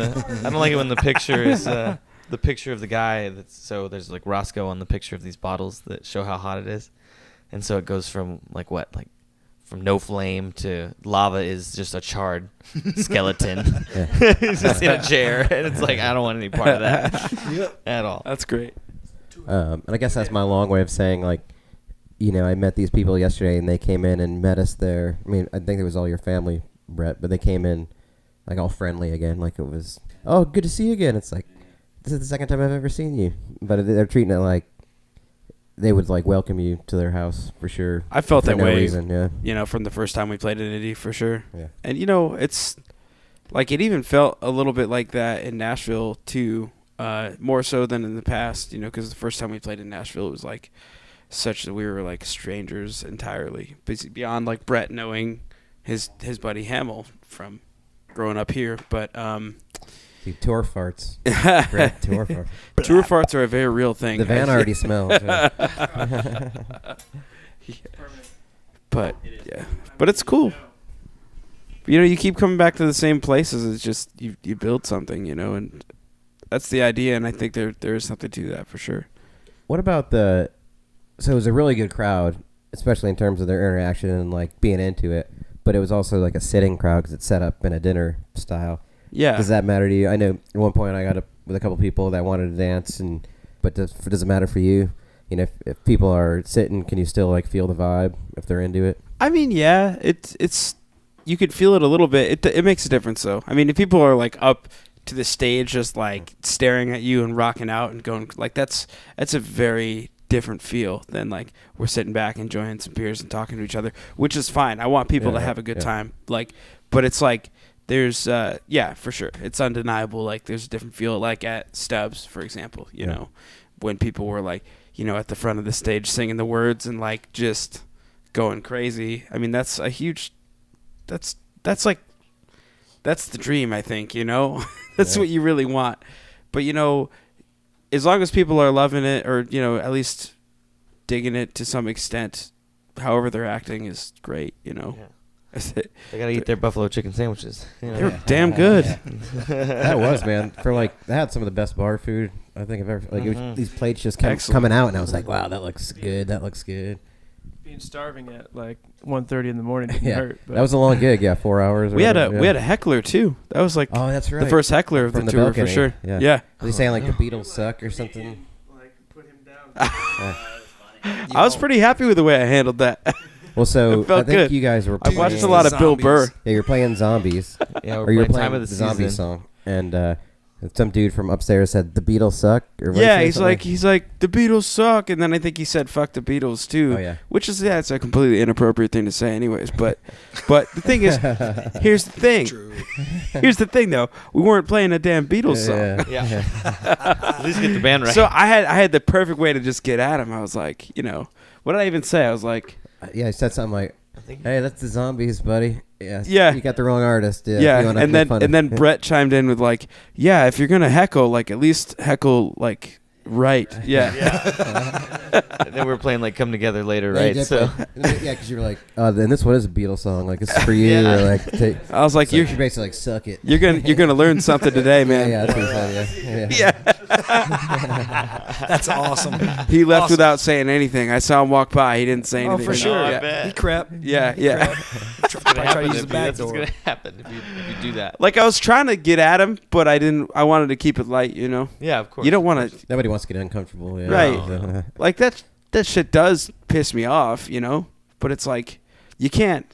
the picture is the picture of the guy so there's like Roscoe on the picture of these bottles that show how hot it is, and so it goes from from no flame to lava is just a charred skeleton. He's just in a chair, and it's like I don't want any part of that at all. That's great. And I guess that's my long way of saying, like, I met these people yesterday, and they came in and met us there. I mean, I think it was all your family, Brett, but they came in, like, all friendly again. Like, it was, oh, good to see you again. It's like, this is the second time I've ever seen you. But they're treating it like they would, like, welcome you to their house for sure. I felt for that no way, reason, yeah. from the first time we played in Indy, for sure. Yeah. And, it's like it even felt a little bit like that in Nashville, too, more so than in the past, because the first time we played in Nashville, it was like such that we were like strangers entirely, beyond like Brett knowing his buddy Hamill from growing up here. But See, tour farts. Brett, tour farts. tour farts are a very real thing. The van already smells. Yeah. But yeah, but it's cool. You keep coming back to the same places. It's just you build something, and that's the idea. And I think there is something to that for sure. What about so it was a really good crowd, especially in terms of their interaction and like being into it, but it was also like a sitting crowd because it's set up in a dinner style. Yeah. Does that matter to you? I know at one point I got up with a couple people that wanted to dance, but does it matter for you? If people are sitting, can you still like feel the vibe if they're into it? I mean, yeah, it's you could feel it a little bit. It makes a difference though. I mean, if people are like up to the stage just like staring at you and rocking out and going like that's a very different feel than like we're sitting back enjoying some beers and talking to each other, which is fine. I want people to have a good time, like, but it's like there's for sure, it's undeniable, like there's a different feel, like at Stubbs, for example, you know, when people were like, at the front of the stage singing the words and like just going crazy. I mean, that's a huge that's the dream, I think, that's what you really want. But as long as people are loving it, or at least digging it to some extent, however they're acting is great. They gotta eat their buffalo chicken sandwiches. They're damn good. That was, man. For like, they had some of the best bar food I think I've ever. Like, it was, these plates just kept coming out, and I was like, wow, that looks good. That looks good. Being starving at like 1:30 in the morning didn't hurt. But That was a long gig. Yeah, 4 hours. We had a heckler too. That was like that's right. the first heckler of From the the tour balcony. for sure. Yeah. Yeah. Was he saying like the Beatles suck or something? like put him down. I was pretty happy with the way I handled that. Well, so It felt I think good. you guys were. I Playing, watched a lot of Bill Burr. Yeah, you're playing Zombies. Yeah, or you're playing playing Time of the zombie Season. song, and Some dude from upstairs said the Beatles suck. Or what Yeah, did he he's say, like, something the Beatles suck, and then I think he said fuck the Beatles too. Oh, yeah. Which is it's a completely inappropriate thing to say, anyways. But the thing is, here's the thing. True. Here's the thing, though. We weren't playing a damn Beatles song. Yeah. At least get the band right. So I had the perfect way to just get at him. I was like, what did I even say? I was like, Yeah, he said something like, "Hey, that's the Zombies, buddy." Yeah. Yeah. You got the wrong artist. Yeah. yeah. if you wanna And make fun then of- and then Brett chimed in with like, yeah, if you're gonna heckle, like at least heckle like right. Yeah. And then we were playing like "Come Together" later, Yeah, right? you So did yeah, because you were like, then this one is a Beatles song. Like, it's for you. Or like, take. I was like, So you're you're basically like, suck it. you're gonna learn something today, man. Yeah, that's what he said. Yeah. That's awesome. He left Awesome. without saying anything. I saw him walk by. He didn't say Oh, anything. for sure. I Yeah. bet. He crept. Yeah. Yeah. That's what's gonna I try to happen use if the you- back that's what's door. gonna happen if you do that. Like I was trying to get at him, but I wanted to keep it light, Yeah, of course. You don't want to Nobody wants to get uncomfortable. Yeah. Right. So, like that shit does piss me off, but it's like you can't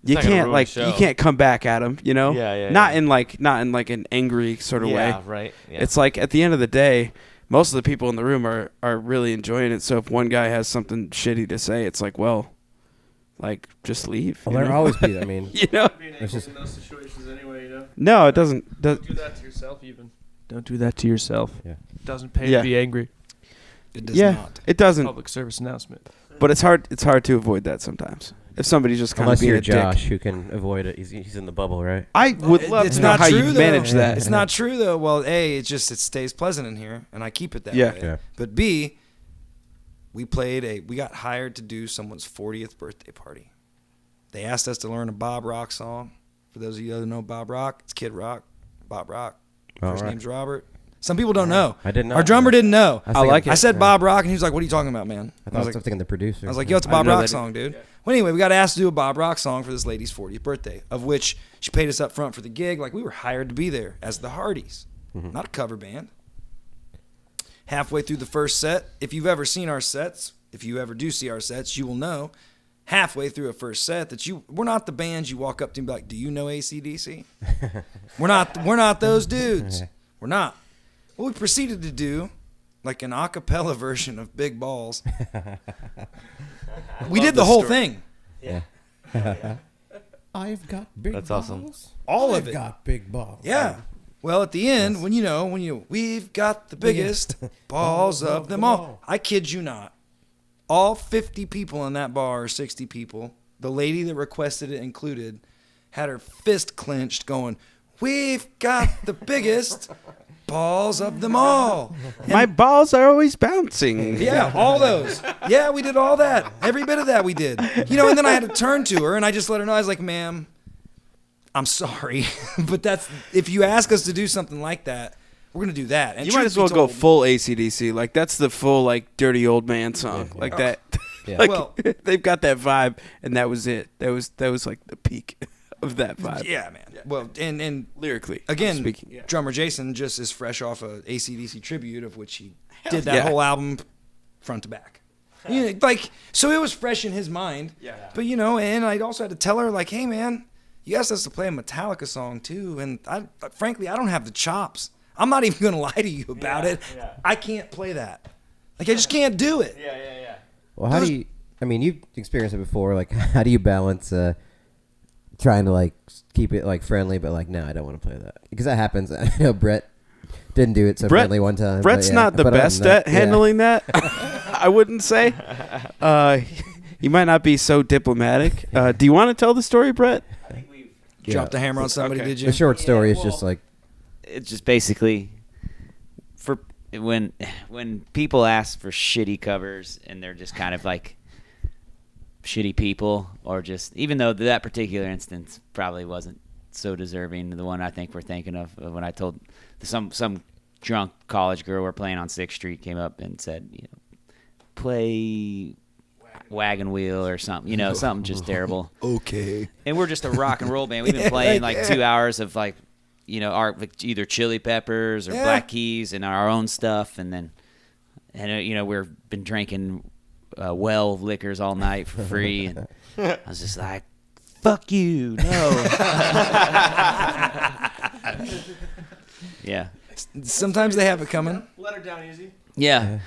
not gonna ruin the like show. you can't come back at him, Yeah, yeah, Not yeah. in like an angry sort of Yeah, way. right. Yeah. It's like at the end of the day, most of the people in the room are really enjoying it. So if one guy has something shitty to say, it's like, well, like just leave. well, you there know? always be. I mean, It's just- in those situations anyway, No, it doesn't. Don't do that to yourself, even. Don't do that to yourself. Yeah. It doesn't pay Yeah. to be angry. It does Yeah, not. it doesn't. Public service announcement. But it's hard to avoid that sometimes. If somebody's just kind of unless being you're a dick. Josh, who can avoid it. He's in the bubble, right? I would love It's to know not how true, you though. manage that. It's not true though. Well, A, it stays pleasant in here, and I keep it that Yeah. way. Yeah. But B, we got hired to do someone's 40th birthday party. They asked us to learn a Bob Rock song. For those of you that know Bob Rock, it's Kid Rock, Bob Rock. All First right. name's Robert. Some people don't know. I didn't know. Our drummer didn't know. I like I said Bob Rock, and he was like, "What are you talking about, man?" I I thought was it was like, something in the producer. I was like, "Yo, it's a I Bob know Rock that- song, dude." Well, anyway, we got asked to do a Bob Rock song for this lady's 40th birthday, of which she paid us up front for the gig. Like, we were hired to be there as the Hardees, not a cover band. Halfway through the first set, if you've ever seen our sets, if you ever do see our sets, you will know halfway through a first set that we're not the bands you walk up to and be like, "Do you know AC/DC?" We're not those dudes. We're not. What we proceeded to do, like an a cappella version of Big Balls, we did the whole thing. I've got big That's awesome. balls. All I've of it. got big balls. Yeah. Well, at the end, we've got the biggest balls of them all. I kid you not. All 50 people in that bar, or 60 people, the lady that requested it included, had her fist clenched going, "We've got the biggest balls of them all." My balls are always bouncing. Yeah, all those. Yeah, we did all that. Every bit of that we did. And then I had to turn to her, and I just let her know. I was like, "Ma'am, I'm sorry, but if you ask us to do something like that, we're going to do that." And You might truth as well be go told- full AC/DC. Like that's the full like dirty old man song. Like that. Yeah. Like Well- they've got that vibe, and that was it. That was like the peak of that vibe. Yeah, man. Well, and Lyrically, again, speaking. Yeah. drummer Jason just is fresh off a AC/DC tribute, of which he did yeah. that whole album front to back. So it was fresh in his mind. Yeah. But and I also had to tell her, like, "Hey, man, you asked us to play a Metallica song too, and frankly, I don't have the chops. I'm not even gonna lie to you about it. yeah. I can't play that. Like, I just can't do it." Yeah, yeah, yeah. Well, how do you? I mean, you've experienced it before. Like, how do you balance trying to like keep it like friendly, but like, no, I don't want to play that because that happens. I know Brett didn't do it so Brett- friendly one time. Brett's but yeah. not the But other best than that, at handling that. I wouldn't say. He might not be so diplomatic. Do you want to tell the story, Brett? Yeah. Dropped a hammer on somebody, Okay. did you? The short story is well- just like It's just basically for when people ask for shitty covers and they're just kind of like shitty people, or just, even though that particular instance probably wasn't so deserving, the one I think we're thinking of when I told some drunk college girl we're playing on 6th Street came up and said, play Wagon Wheel or something, something just terrible. Okay. And we're just a rock and roll band. We've been playing like 2 hours of like, either Chili Peppers or Black Keys and our own stuff, and we've been drinking well liquors all night for free, and I was just like, "Fuck you, no." Yeah. Sometimes they have it coming. Let her down easy. Yeah.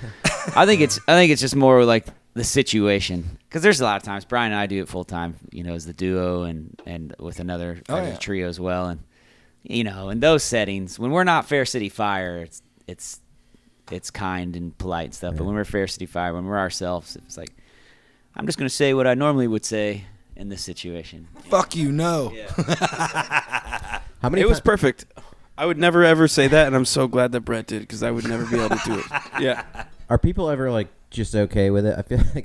I think it's just more like the situation, because there's a lot of times Brian and I do it full time, as the duo and with another trio as well, and in those settings when we're not Fair City Fire, it's kind and polite and stuff, but when we're Fair City Fire, when we're ourselves, it's like I'm just gonna say what I normally would say in this situation. Fuck you, no. Yeah. How many? It was perfect. I would never ever say that, and I'm so glad that Brett did, because I would never be able to do it. Yeah. Are people ever like just okay with it? I feel like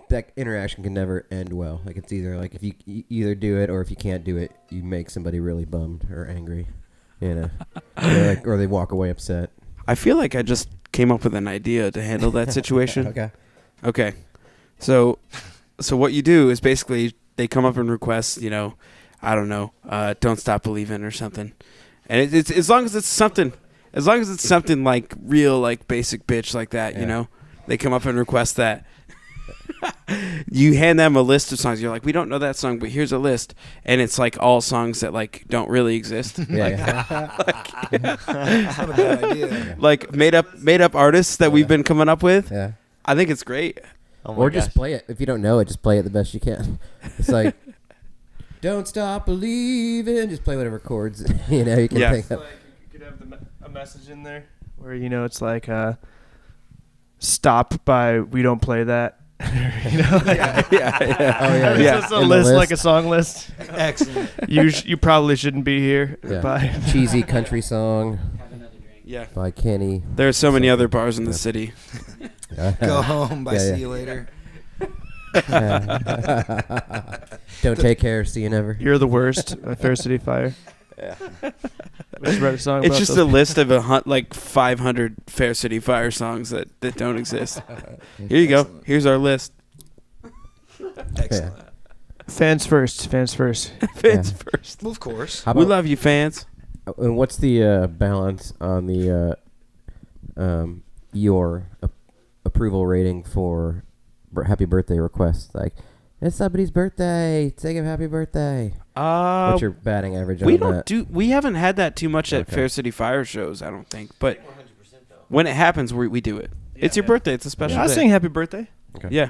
that interaction can never end well. Like it's either like if you either do it, or if you can't do it, you make somebody really bummed or angry, or they walk away upset. I feel like I just came up with an idea to handle that situation. Okay. So what you do is basically they come up and request, I don't know, Don't Stop Believin' or something, and it's as long as it's something like real, like basic bitch like that, they come up and request that. You hand them a list of songs. You're like, we don't know that song, but here's a list, and it's like all songs that like don't really exist. That's not a bad idea. Like made up artists that we've been coming up with. Yeah. I think it's great. Oh my Or gosh. just play it. If you don't know it, just play it the best you can. It's like, don't stop believing. Just play whatever chords you can think of. Like you could have a message in there where it's like stop by We Don't Play That. Yeah. Oh yeah. It's a In the list, like a song list. Excellent. You probably shouldn't be here. Yeah. By Cheesy country song Yeah. by Kenny. There are so many other bars in the city. Go home. Bye. Yeah, See yeah. you later. Don't take care. See you never. You're the worst. Fair City Fire. Yeah. We should write a song It's about just those. a list of 500 Fair City Fire songs that don't exist. Here you go. Here's our list. Excellent. Fans first. Fans first. Well, of course. How We about, love you, fans. and what's the balance on the your approval rating for happy birthday requests? Like, it's somebody's birthday. Sing him happy birthday. What's your batting average We on that? we haven't had that too much at Okay. Fair City Fire shows, I don't think. But when it happens, we do it. It's your birthday. It's a special I day. sing happy birthday. Yeah.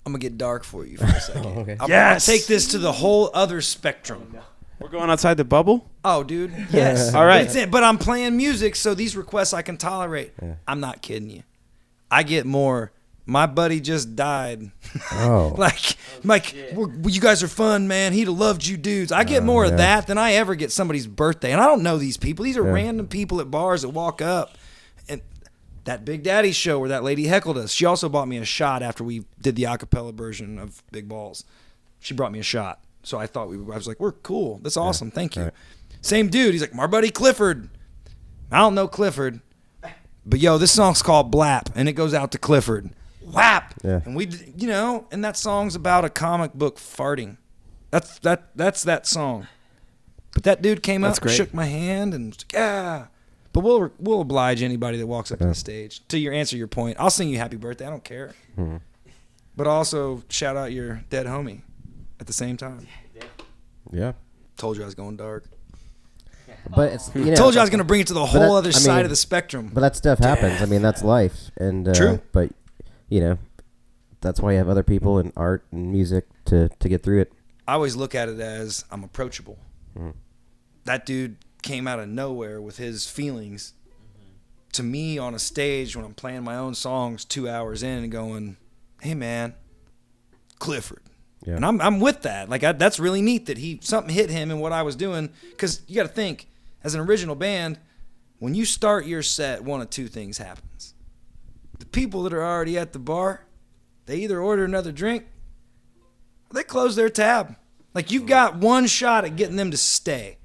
I'm gonna get dark for you for a second. Okay. I'm gonna take this to the whole other spectrum. We're going outside the bubble? Oh, dude. Yes. All right. But I'm playing music, so these requests I can tolerate. Yeah. I'm not kidding you. I get more. My buddy just died. Oh. You guys are fun, man. He'd have loved you dudes. I get more of that than I ever get somebody's birthday. And I don't know these people. These are random people at bars that walk up. And that Big Daddy show where that lady heckled us, she also bought me a shot after we did the a cappella version of Big Balls. She brought me a shot. So I was like, we're cool. That's awesome. Thank you. Right. Same dude. He's like, my buddy Clifford. I don't know Clifford. But yo, this song's called Blap, and it goes out to Clifford. Whap! Yeah. And and that song's about a comic book farting. That's that song. But that dude came That's up, great. shook my hand, and was like, yeah. But we'll oblige anybody that walks up to the stage. To answer your point, I'll sing you happy birthday. I don't care. Mhm. But also shout out your dead homie at the same time. Yeah. Told you I was going dark. But it's Told you I was going to bring it to the whole other I side mean, of the spectrum. But that stuff happens. I mean, that's life. And True. But that's why you have other people in art and music to get through it. I always look at it as I'm approachable. Mhm. That dude came out of nowhere with his feelings to me on a stage when I'm playing my own songs 2 hours in and going, hey man, Clifford. Yeah. And I'm with that. Like that's really neat that something hit him in what I was doing, because you got to think, as an original band, when you start your set, one of two things happens. The people that are already at the bar, they either order another drink or they close their tab. Like you've got one shot at getting them to stay.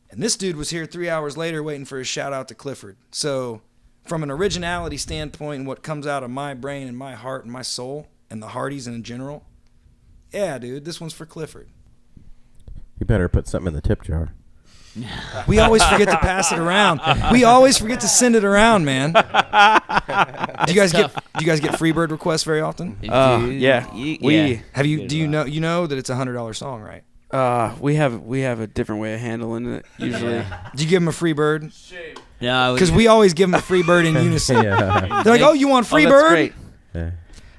And this dude was here 3 hours later waiting for his shout out to Clifford. So from an originality standpoint and what comes out of my brain and my heart and my soul and the Hardees in general, yeah, dude, this one's for Clifford. You better put something in the tip jar. We always forget to pass it around. We always forget to send it around, man. Do you guys get Freebird requests very often? Yeah. Do you know that it's $100 song, right? We have a different way of handling it usually. Did you give them a free bird? No, Because we always give them a free bird in unison. Yeah. They're like, "Oh, you want free that's bird?" great. Yeah.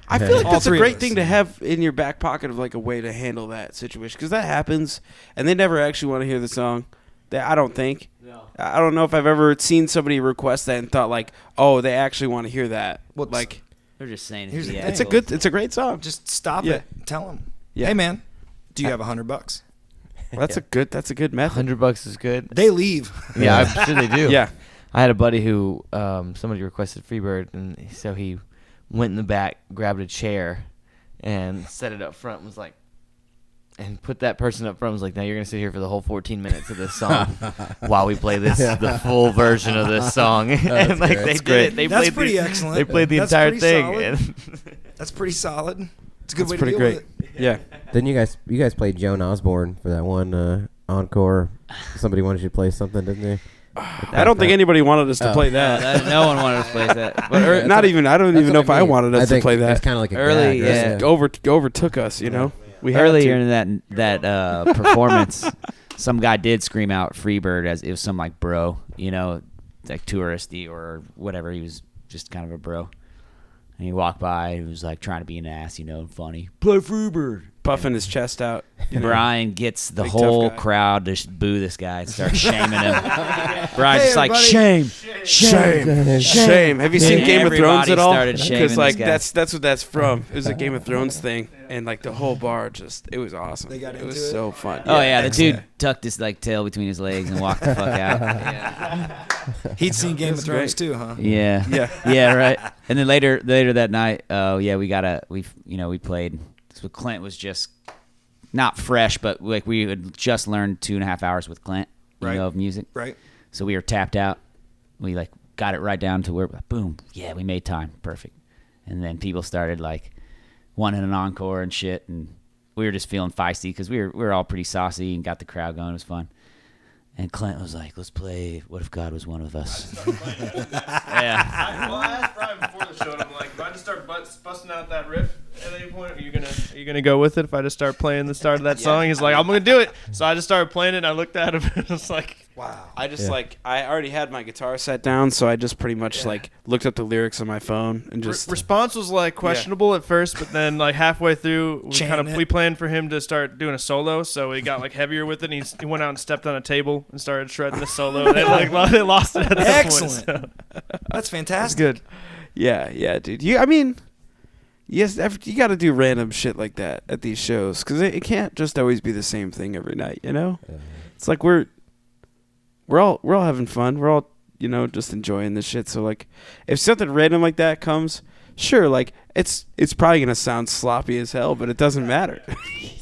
I feel like All that's a three of great us. thing to have in your back pocket of like a way to handle that situation because that happens, and they never actually want to hear the song. I don't think. No. I don't know if I've ever seen somebody request that and thought like, oh, they actually want to hear that. Well, Like, they're just saying Here's the it's thing. it's a great song. Just stop Yeah. it. Tell them, Yeah. "Hey, man, do you have $100?" Well, that's a good method. $100 is good. They leave. Yeah, I'm sure they do. Yeah. I had a buddy who somebody requested Freebird, and so he went in the back, grabbed a chair, and set it up front. And was like, and put that person up front. Was like, now you're gonna sit here for the whole 14 minutes of this song while we play the full version of this song. And like great. they That's did great. it. They That's played pretty excellent. They played the That's entire pretty thing. solid. And That's pretty solid. It's a good That's way pretty to deal great. with it. Yeah. Then you guys played Joan Osborne for that one encore. Somebody wanted you to play something, didn't they? I don't think anybody wanted us to play that. no one wanted to play that. But Or not even. I don't That's even know what if I mean. wanted us to think play It's that. kind of like a Early, gag, right? yeah. Overtook us. You know. We had earlier to. in that performance, some guy did scream out Freebird as it was some like bro, like touristy or whatever. He was just kind of a bro. And he walked by. He was like trying to be an ass, funny. Play Freebird. Puffing his chest out. you know. Brian gets the Big whole tough guy. crowd to boo this guy and start shaming him. Brian's Hey, just like, everybody. Shame. Have you seen And Game of Thrones everybody at all? started shaming Because like this guy. that's what that's from. It was a Game of Thrones thing, and like the whole bar it was awesome. They got it into was it? so fun. Oh yeah, the dude excellent. tucked his like tail between his legs and walked the fuck out. He'd seen Game of That's Thrones great. too, huh? Yeah. Yeah. Yeah, right. And then later that night, we played. So Clint was just not fresh, but like we had just learned 2.5 hours with Clint, Right. of music. Right. So we were tapped out. We like got it right down to where boom, yeah, we made time, perfect. And then people started like wanting an encore and shit, and we were just feeling feisty because we were all pretty saucy and got the crowd going. It was fun. And Clint was like, "Let's play What If God Was One of Us." Yeah. I asked Brian before the show, and I'm like, if I just start busting out that riff at any point, are you gonna go with it? If I just start playing the start of that song, he's like, I'm gonna do it. So I just started playing it, and I looked at him, and I was like, Wow. I just I already had my guitar set down, so I just pretty much like looked up the lyrics on my phone and just response was like questionable at first, but then like halfway through, Chanting it. we planned for him to start doing a solo, so he got like heavier with it. And he went out and stepped on a table and started shredding the solo. And they lost it at that Excellent. point. So. That's fantastic. good. Yeah, dude. Yes, you got to do random shit like that at these shows because it can't just always be the same thing every night. It's like we're all having fun. We're all just enjoying this shit. So like, if something random like that comes, sure, like it's probably gonna sound sloppy as hell, but it doesn't matter.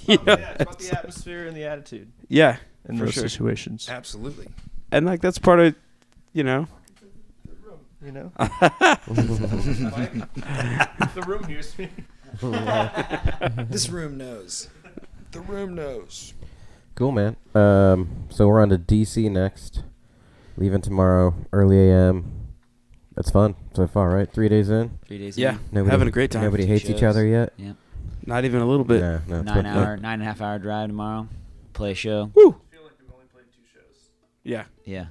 Yeah, it's about the atmosphere and the attitude Yeah, in for those sure. situations. Absolutely. And like that's part of, You know, the room hears me. This room knows. The room knows. Cool, man. So we're on to DC next. Leaving tomorrow, early AM. That's fun so far, right? 3 days in. 3 days. Yeah, in. having a great time. Nobody hates each shows. other yet. Yeah. Not even a little bit. No, it's 9.5 hour drive tomorrow. Play a show. Woo. I feel like we've only played 2 shows. Yeah. Yeah.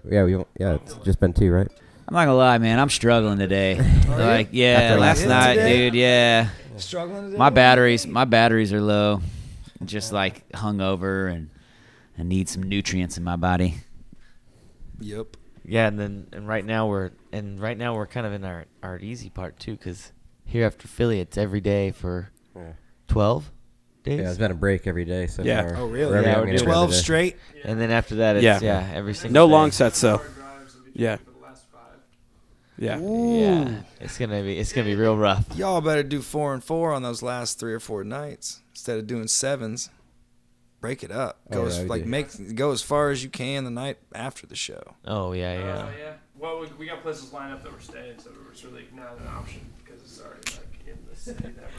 It's just been 2, right? I'm not gonna lie, man. I'm struggling today. Like, yeah, After last last night, today? dude. Yeah. Struggling today? My batteries are low. Just like hungover and need some nutrients in my body. Yep. Yeah, and right now we're kind of in our easy part too, because here after Philly, it's every day for 12 days. Yeah, it's been a break every day. So Yeah. far. Oh, really? Wherever Yeah, I'm we're gonna doing go 12 today. straight? And then after that, it's Yeah. every single No day. long sets though. Yeah. Yeah. Yeah, it's gonna be real rough. Y'all better do 4 and 4 on those last 3 or 4 nights instead of doing 7s. Break it up. Oh, yeah, we do. Go as far as you can the night after the show. Oh yeah. Yeah. Well, we got places lined up that we're staying, so it's really not an option because it's already like in the city that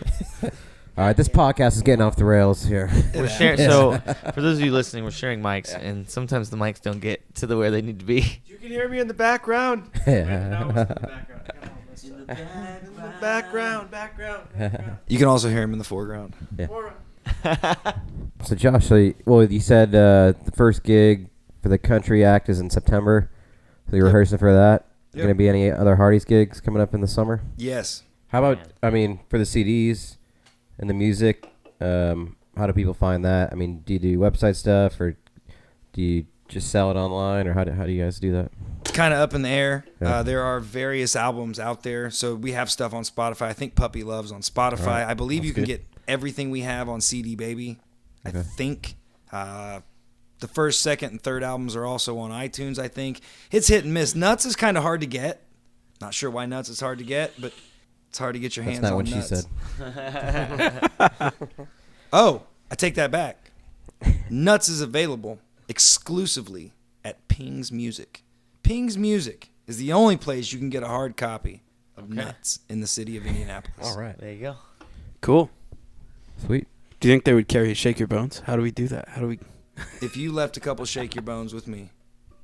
we're. All right, this podcast is getting off the rails here. We're sharing. So for those of you listening, we're sharing mics, and sometimes the mics don't get to where they need to be. You can hear me in the background. Now it's in the background. Come on, let's in the background. You can also hear him in the foreground. Foreground. So Josh, you said the first gig for the Country Act is in September. So you're rehearsing for that. Yep. Going to be any other Hardees gigs coming up in the summer? Yes. How about, for the CDs and the music, how do people find that? I mean, do you do website stuff, or do you just sell it online, or how do you guys do that? It's kind of up in the air. Yeah. There are various albums out there. So we have stuff on Spotify. I think Puppy Love's on Spotify. All right. I believe That's you can good. get everything we have on CD Baby. Okay. I think. The first, second, and third albums are also on iTunes, I think. It's hit and miss. Nuts is kind of hard to get. Not sure why Nuts is hard to get, but it's hard to get your hands That's not on what Nuts. she said. Oh, I take that back. Nuts is available exclusively at Ping's Music. Ping's Music is the only place you can get a hard copy of Nuts in the city of Indianapolis. All right. There you go. Cool. Sweet. Do you think they would carry Shake Your Bones? How do we do that? How do we? If you left a couple Shake Your Bones with me,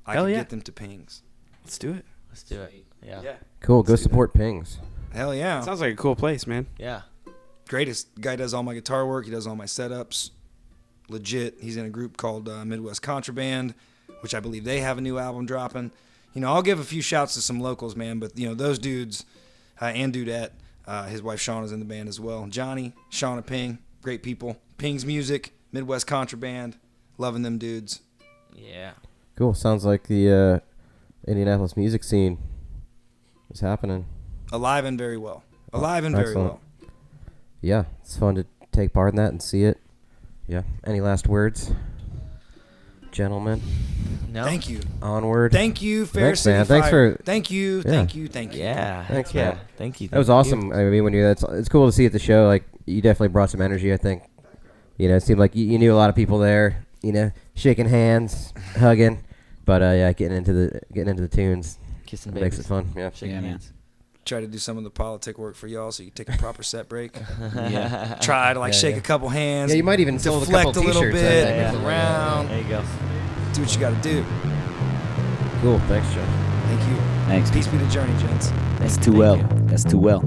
I Hell could yeah. get them to Ping's. Let's do it. Let's do it. Yeah. Cool. Go Let's do support Pings. Hell yeah. Sounds like a cool place, man. Yeah. Greatest. Guy does all my guitar work. He does all my setups. Legit. He's in a group called Midwest Contraband, which I believe they have a new album dropping. I'll give a few shouts to some locals, man, but, those dudes and Dudette, his wife Shauna's in the band as well. Johnny, Shauna Ping, great people. Ping's Music, Midwest Contraband, loving them dudes. Yeah. Cool. Sounds like the Indianapolis music scene is happening. Alive and very well. Alive and very Excellent. well. Yeah, it's fun to take part in that and see it. Yeah. Any last words, gentlemen? No. Thank you. Onward. Thank you, Fair Thanks, City man. Thanks Fire. for- Thank you, Yeah. thank you, thank you. Yeah. Thanks, yeah. man. Thank you. That was thank awesome. you. I mean, when it's cool to see at the show. Like, you definitely brought some energy. I think. It seemed like you knew a lot of people there. Shaking hands, hugging, but getting into the tunes Kissing makes babies. it fun. Yeah. Shaking Yeah, man. hands. Try to do some of the politic work for y'all so you can take a proper set break. Yeah. Try to Yeah, shake yeah. a couple hands. Yeah, you might even sold a deflect couple a little t-shirts. I bit, think. move Yeah. around. There you go. Do what you got to do. Cool. Thanks, Josh. Thank you. Thanks. Peace be the journey, gents. That's too Thank well. you. That's too well.